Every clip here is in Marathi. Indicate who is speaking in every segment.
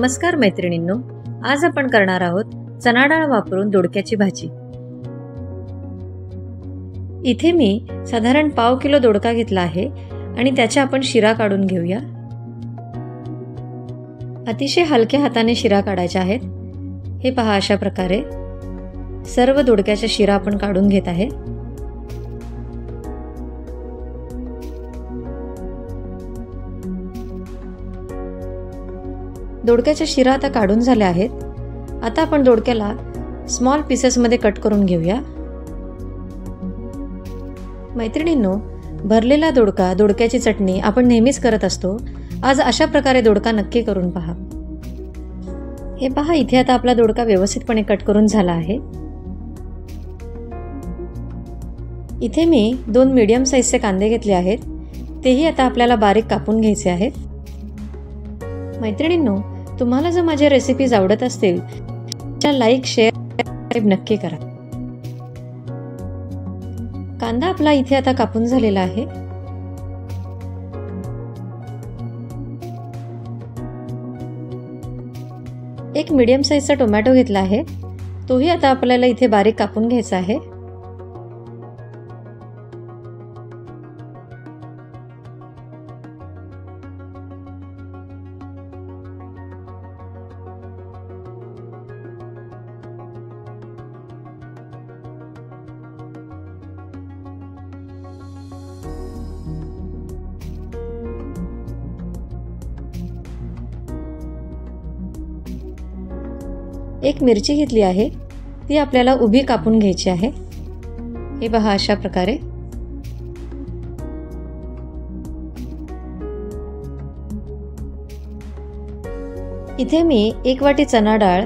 Speaker 1: नमस्कार मैत्रिणींनो, आज आपण करणार आहोत चणा डाळ वापरून दोडक्याची भाजी। इथे मी साधारण पाव किलो दोडका घेतला आहे आणि त्याच्या आपण शिरा काढून घेऊया। अतिशय हलक्या हाताने शिरा काढायच्या आहेत। हे पहा, अशा प्रकारे सर्व दोडक्याच्या शिरा आपण काढून घेत आहे। दोडक्याच्या शिरा आता काढून झाल्या आहेत। आता आपण दोडक्याला स्मॉल पीसेस मध्ये कट करून घेऊया। मैत्रिणींनो, भरलेला दोडका, दोडक्याची चटणी आपण नेहमीच करत असतो। आज अशा प्रकारे दोडका नक्की करून पहा। हे पहा, इथे आता आपला दोडका व्यवस्थितपणे कट करून झाला आहे। इथे मी 2 मीडियम साइजचे कांदे घेतले आहेत, तेही आता आपल्याला बारीक कापून घ्यायचे आहेत। मैत्रिणींनो, तुम्हाला जर माझ्या रेसिपीज आवडत असतील तर लाईक, शेअर, सबस्क्राइब नक्की करा। कांदा आपला इथे आता कापून झालेला आहे। एक मीडियम साइजचा टोमॅटो घेतला आहे, तोही आता आपल्याला इथे बारीक कापून घ्यायचा आहे। एक मिरची घेतली आहे, ती आपल्याला उभी कापून घ्यायची आहे। हे पहा, अशा प्रकारे। इथे मी 1 वाटी चणा डाळ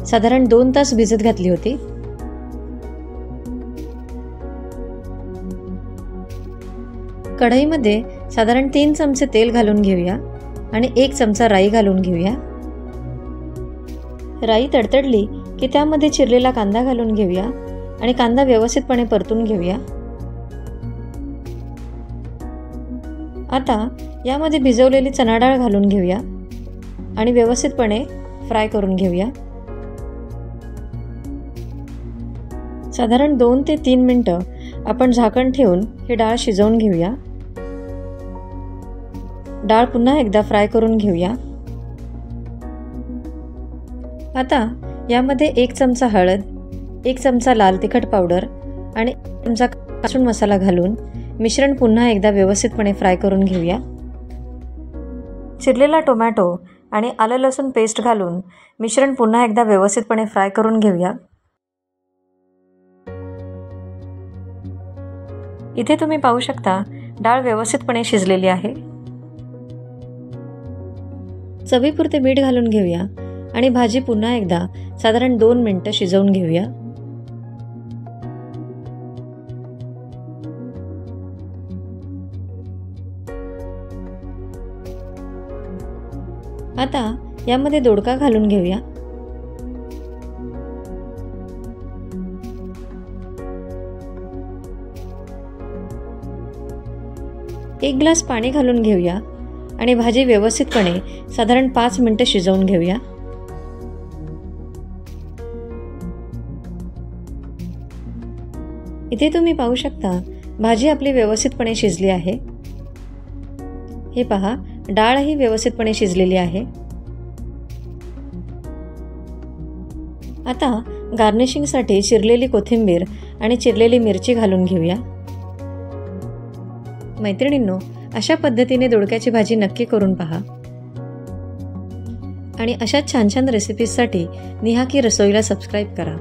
Speaker 1: साधारण 2 तास भिजत घातली होती। कढईमध्ये साधारण 3 चमचे तेल घालून घेऊया आणि 1 चमचा राई घालून घेऊया। राई तडतडली की त्यामध्ये चिरलेला कांदा घालून घेऊया आणि कांदा व्यवस्थितपणे परतून घेऊया। आता यामध्ये भिजवलेली चणा डाळ घालून घेऊया आणि व्यवस्थितपणे फ्राय करून घेऊया। साधारण 2 ते 3 मिनिटं आपण झाकण ठेवून ही डाळ शिजवून घेऊया। डाळ पुन्हा एकदा फ्राय करून घेऊया। आता यामध्ये 1 चमचा हळद, 1 चमचा लाल तिखट पावडर आणि 1 चमचा लसूण मसाला घालून मिश्रण पुन्हा एकदा व्यवस्थितपणे फ्राय करून घेऊया। चिरलेला टोमॅटो आणि आलं लसूण पेस्ट घालून मिश्रण पुन्हा एकदा व्यवस्थितपणे फ्राय करून घेऊया। इथे तुम्ही पाहू शकता, डाळ व्यवस्थितपणे शिजलेली आहे। चवीपुरते मीठ घालून घेऊया आणि भाजी पुन्हा एकदा साधारण 2 मिनिटं शिजवून घेऊया। आता यामध्ये दोडका घालून घेऊया। एक ग्लास पाणी घालून घेऊया आणि भाजी व्यवस्थितपणे साधारण 5 मिनिटं शिजवून घेऊया। इथे तुम्ही पाहू शकता, भाजी आपली व्यवस्थितपणे शिजली आहे। हे पहा, डाळही व्यवस्थितपणे शिजलेली आहे। आता गार्निशिंगसाठी चिरलेली कोथिंबीर आणि चिरलेली मिरची घालून घेऊया। मैत्रिणींनो, अशा पद्धतीने दोडक्याची भाजी नक्की करून पहा आणि अशा छान छान रेसिपीजसाठी निहा की रसोईला सबस्क्राइब करा।